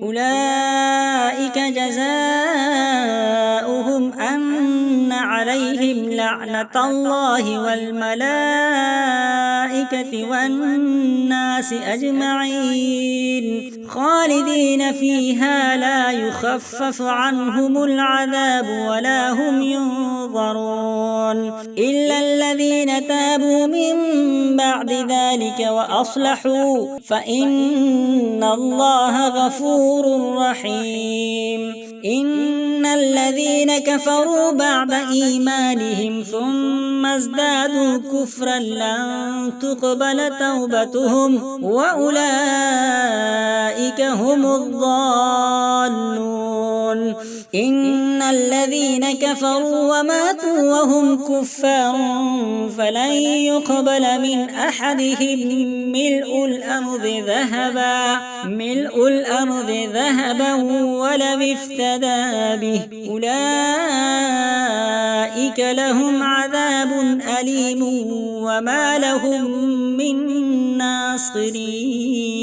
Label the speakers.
Speaker 1: أولئك جزاؤهم أن عليهم لعنة الله والملائكة والناس أجمعين خالدين فيها لا يخفف عنهم العذاب ولا هم ينظرون إلا الذين تابوا من بعد ذلك وأصلحوا فإن الله غفور رحيم إن الذين كفروا بعد إيمانهم ثم ازدادوا كفرا لن تقبل توبتهم وأولئك هم الضالون إن الذين كفروا وماتوا وهم كفار فلن يقبل من أحدهم ملء الأرض ذهبا ولو افتدى به أولئك لهم عذاب أليم وما لهم من ناصرين.